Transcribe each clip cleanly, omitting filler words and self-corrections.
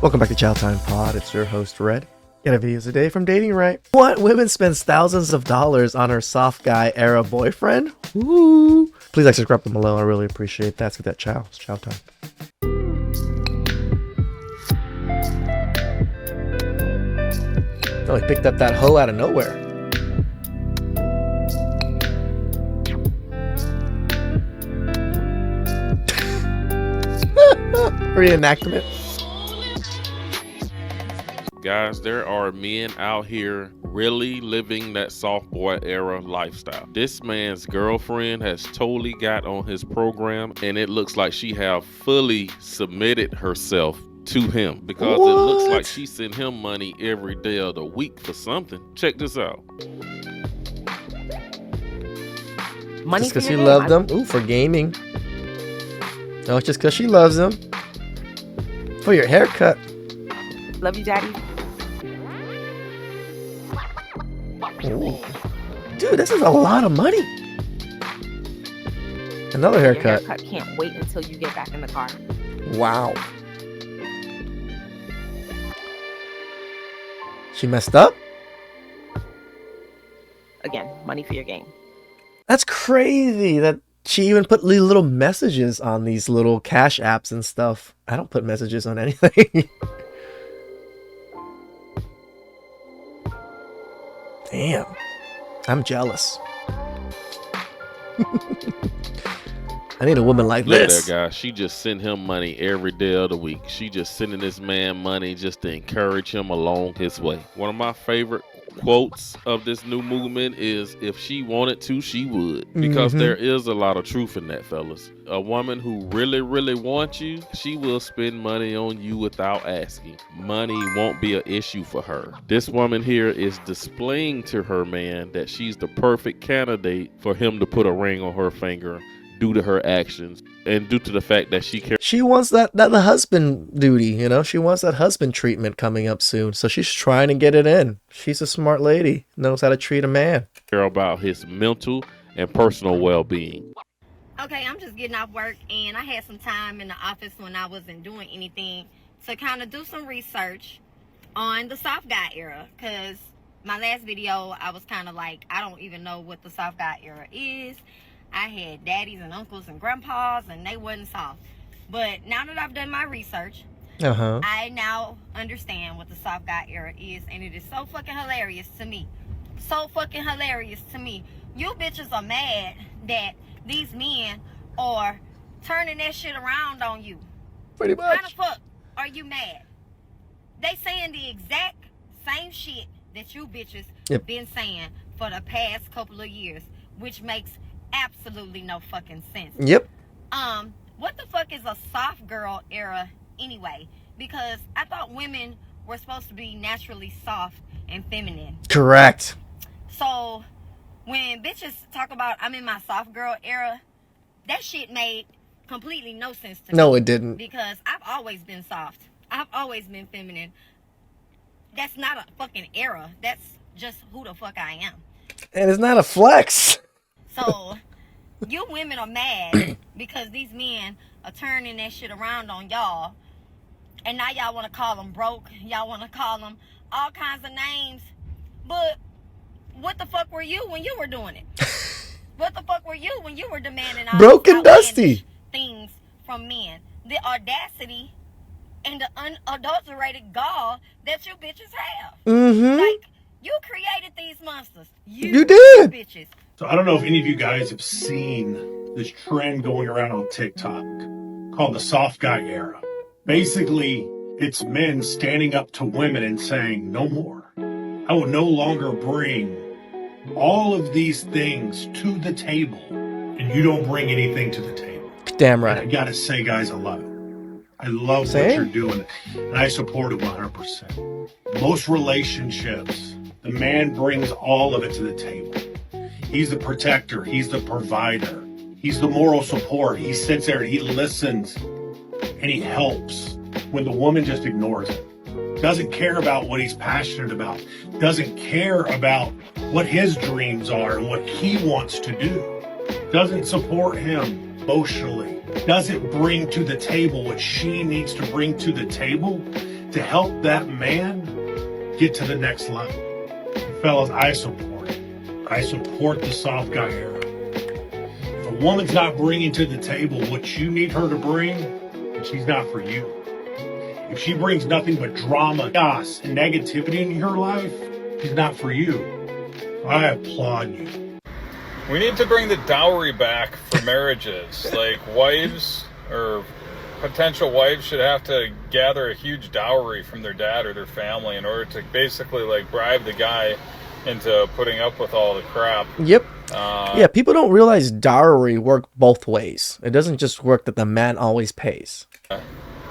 Welcome back to TheChowTimePod. It's your host, Red. Get a videos a day from Dating Right. What woman spends thousands of dollars on her soft guy era boyfriend? Ooh. Please like, subscribe below. I really appreciate that. Let's get that chow. It's chow time. Oh, he picked up that hoe out of nowhere. Reenactment. Guys, there are men out here really living that soft boy era lifestyle. This man's girlfriend has totally got on his program, and it looks like she have fully submitted herself to him because What? It looks like she sent him money every day of the week for something. Check this out. Money just because she loved him? Ooh, for gaming. No, it's just because she loves him. For your haircut. Love you, Daddy. Ooh. Dude, this is a lot of money. Another haircut. Your haircut can't wait until you get back in the car. Wow. She messed up? Again, money for your game. That's crazy that she even put little messages on these little cash apps and stuff. I don't put messages on anything. Damn. I'm jealous. I need a woman like Look this. at that guy. She just sent him money every day of the week. She just sending this man money just to encourage him along his way. One of my favorite quotes of this new movement is, if she wanted to, she would. Because there is a lot of truth in that, fellas. A woman who really, really wants you, she will spend money on you without asking. Money won't be an issue for her. This woman here is displaying to her man that she's the perfect candidate for him to put a ring on her finger due to her actions and due to the fact that she wants that the husband duty, you know. She wants that husband treatment coming up soon, so she's trying to get it in. She's a smart lady, knows how to treat a man. Care about his mental and personal well-being. Okay, I'm just getting off work, and I had some time in the office when I wasn't doing anything to kind of do some research on the soft guy era, because my last video I was kind of like, I don't even know what the soft guy era is. I had daddies and uncles and grandpas, and they wasn't soft. But now that I've done my research, I now understand what the soft guy era is, and it is so fucking hilarious to me. So fucking hilarious to me. You bitches are mad that these men are turning that shit around on you. Pretty much. How the fuck are you mad? They saying the exact same shit that you bitches been saying for the past couple of years, which makes absolutely no fucking sense. Yep. What the fuck is a soft girl era anyway? Because I thought women were supposed to be naturally soft and feminine. Correct. So when bitches talk about I'm in my soft girl era, that shit made completely no sense to me. No, it didn't. Because I've always been soft. I've always been feminine. That's not a fucking era. That's just who the fuck I am. And it's not a flex. So, you women are mad because these men are turning that shit around on y'all. And now y'all want to call them broke. Y'all want to call them all kinds of names. But what the fuck were you when you were doing it? What the fuck were you when you were demanding all broke these and dusty things from men? The audacity and the unadulterated gall that you bitches have. Like, you created these monsters. You did. Bitches. So I don't know if any of you guys have seen this trend going around on TikTok called the soft guy era. Basically, it's men standing up to women and saying, no more. I will no longer bring all of these things to the table, and you don't bring anything to the table. Damn right. And I gotta say, guys, I love it. I love what you're doing, and I support it 100%. Most relationships, the man brings all of it to the table. He's the protector. He's the provider. He's the moral support. He sits there and he listens and he helps when the woman just ignores him. Doesn't care about what he's passionate about. Doesn't care about what his dreams are and what he wants to do. Doesn't support him emotionally. Doesn't bring to the table what she needs to bring to the table to help that man get to the next level. Fellas, I support it. I support the soft guy era. If a woman's not bringing to the table what you need her to bring, then she's not for you. If she brings nothing but drama, chaos, and negativity in your life, she's not for you. I applaud you. We need to bring the dowry back for marriages. Like, wives or potential wives should have to gather a huge dowry from their dad or their family in order to basically like bribe the guy into putting up with all the crap. Yep. Yeah, people don't realize dowry work both ways. It doesn't just work that the man always pays.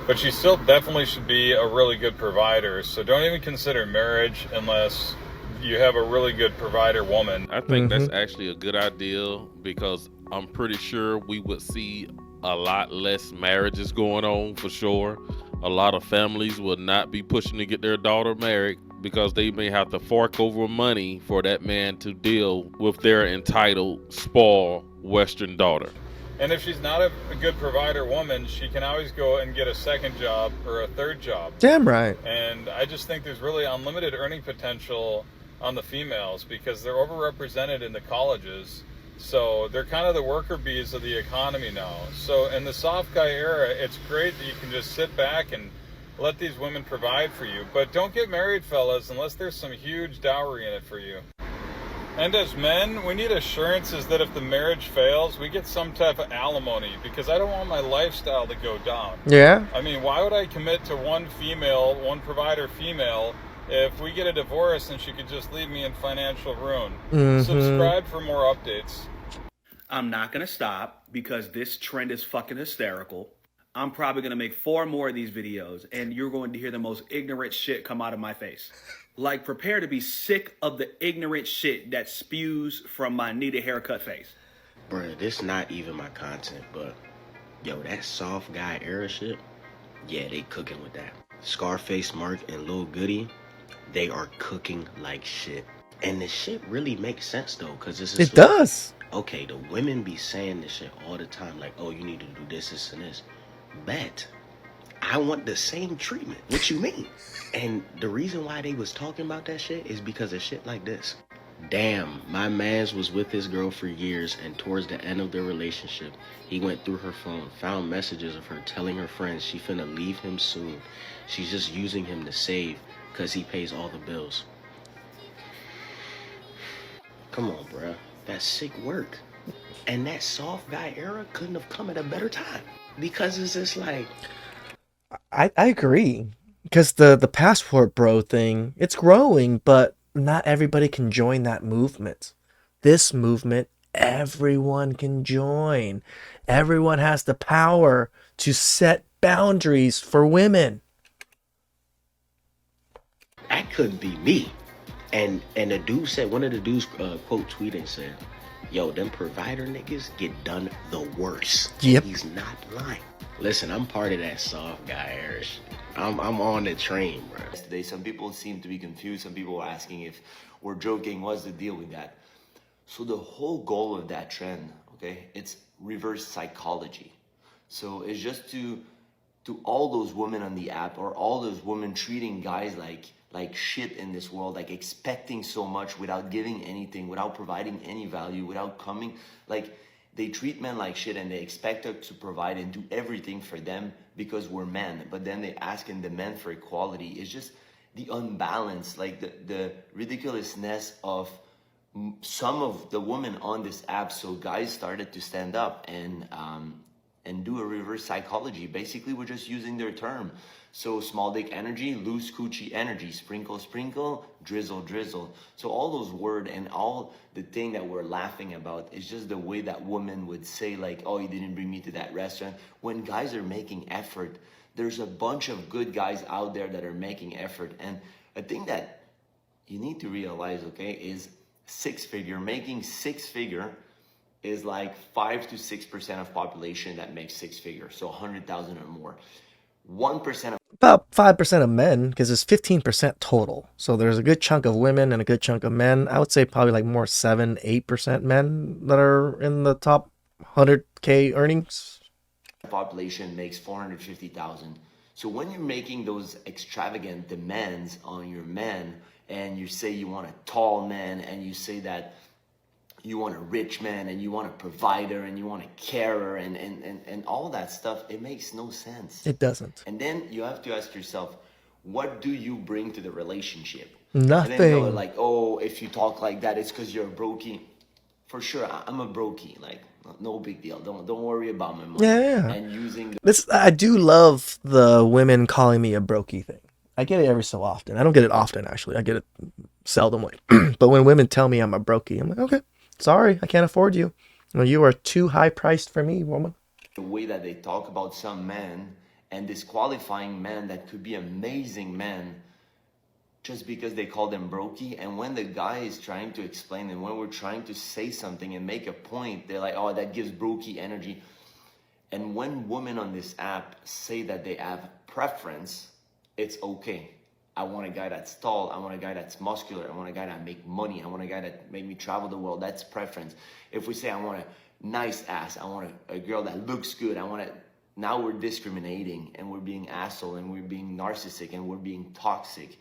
But she still definitely should be a really good provider. So don't even consider marriage unless you have a really good provider woman. I think that's actually a good idea because I'm pretty sure we would see a lot less marriages going on for sure. A lot of families would not be pushing to get their daughter married because they may have to fork over money for that man to deal with their entitled, spoiled Western daughter. And if she's not a good provider woman, she can always go and get a second job or a third job. Damn right. And I just think there's really unlimited earning potential on the females because they're overrepresented in the colleges. So they're kind of the worker bees of the economy now. So in the soft guy era, it's great that you can just sit back and let these women provide for you. But don't get married, fellas, unless there's some huge dowry in it for you. And as men, we need assurances that if the marriage fails, we get some type of alimony because I don't want my lifestyle to go down. Yeah. I mean, why would I commit to one provider female, if we get a divorce and she could just leave me in financial ruin? Subscribe for more updates. I'm not going to stop because this trend is fucking hysterical. I'm probably going to make 4 more of these videos and you're going to hear the most ignorant shit come out of my face. Like, prepare to be sick of the ignorant shit that spews from my need a haircut face. Bruh, this not even my content, but yo, that soft guy era shit, yeah, they cooking with that. Scarface Mark and Lil Goody, they are cooking like shit. And the shit really makes sense though, because this is It does. Okay, the women be saying this shit all the time, like, oh, you need to do this, this, and this. Bet. I want the same treatment. What you mean? And the reason why they was talking about that shit is because of shit like this. Damn, my mans was with his girl for years, and towards the end of their relationship, he went through her phone, found messages of her telling her friends she finna leave him soon. She's just using him to save, cause he pays all the bills. Come on, bruh. That's sick work. And that soft guy era couldn't have come at a better time. Because it's just like... I agree. Because the passport bro thing, it's growing, but not everybody can join that movement. This movement, everyone can join. Everyone has the power to set boundaries for women. That couldn't be me. And the dude said, one of the dudes quote tweeted said, yo, them provider niggas get done the worst. Yep. He's not lying. Listen, I'm part of that soft guy era shit. I'm on the train, bro. Yesterday, some people seem to be confused. Some people were asking if we're joking. What's the deal with that? So the whole goal of that trend, okay, it's reverse psychology. So it's just to all those women on the app or all those women treating guys like shit in this world, like expecting so much without giving anything, without providing any value, without coming, like they treat men like shit and they expect us to provide and do everything for them because we're men. But then they asking the men for equality. It's just the unbalance, like the ridiculousness of some of the women on this app. So guys started to stand up and do a reverse psychology. Basically, we're just using their term. So small dick energy, loose coochie energy, sprinkle, sprinkle, drizzle, drizzle. So all those words and all the thing that we're laughing about is just the way that women would say like, oh, you didn't bring me to that restaurant. When guys are making effort, there's a bunch of good guys out there that are making effort. And a thing that you need to realize, okay, is making six figure is like 5 to 6% of population that makes six figures. So 100,000 or more. 1% of About 5% of men, because it's 15% total. So there's a good chunk of women and a good chunk of men. I would say probably like more 7-8% men that are in the top 100K earnings. population makes 450,000. So when you're making those extravagant demands on your man, and you say you want a tall man, and you say that you want a rich man, and you want a provider, and you want a carer, and all that stuff, it makes no sense. It doesn't. And then you have to ask yourself, what do you bring to the relationship? Nothing. And then they're like, oh, if you talk like that, it's because you're a brokey. For sure, I'm a brokey. Like, no big deal. Don't worry about my money. Yeah. And using This, I do love the women calling me a brokey thing. I get it every so often. I don't get it often, actually. I get it seldomly. But when women tell me I'm a brokey, I'm like, okay, sorry, I can't afford you. You are too high priced for me, woman. the way that they talk about some men and disqualifying men that could be amazing men just because they call them brokey. And when the guy is trying to explain, and when we're trying to say something and make a point, they're like, oh, that gives brokey energy. And when women on this app say that they have preference, it's okay. I want a guy that's tall. I want a guy that's muscular. I want a guy that make money. I want a guy that make me travel the world. That's preference. If we say I want a nice ass, I want a girl that looks good, now we're discriminating, and we're being asshole, and we're being narcissistic, and we're being toxic.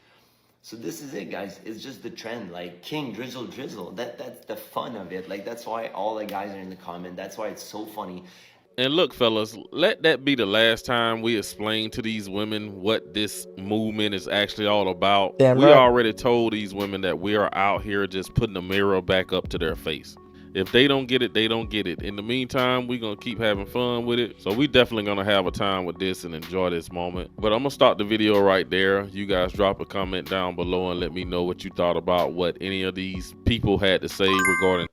So this is it, guys. It's just the trend. Like, king, drizzle, drizzle. That's the fun of it. Like, that's why all the guys are in the comment. That's why it's so funny. And look, fellas, let that be the last time we explain to these women what this movement is actually all about. Damn we right. already told these women that we are out here just putting the mirror back up to their face. If they don't get it, they don't get it. In the meantime, we're going to keep having fun with it. So we definitely going to have a time with this and enjoy this moment. But I'm going to start the video right there. You guys drop a comment down below and let me know what you thought about what any of these people had to say regarding.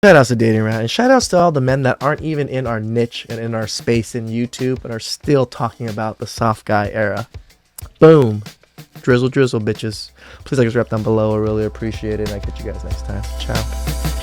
Shout outs to Dating Rat, and shout outs to all the men that aren't even in our niche and in our space in YouTube and are still talking about the soft guy era. Boom. Drizzle, drizzle, bitches. Please like and subscribe down below. I really appreciate it. And I'll catch you guys next time. Ciao.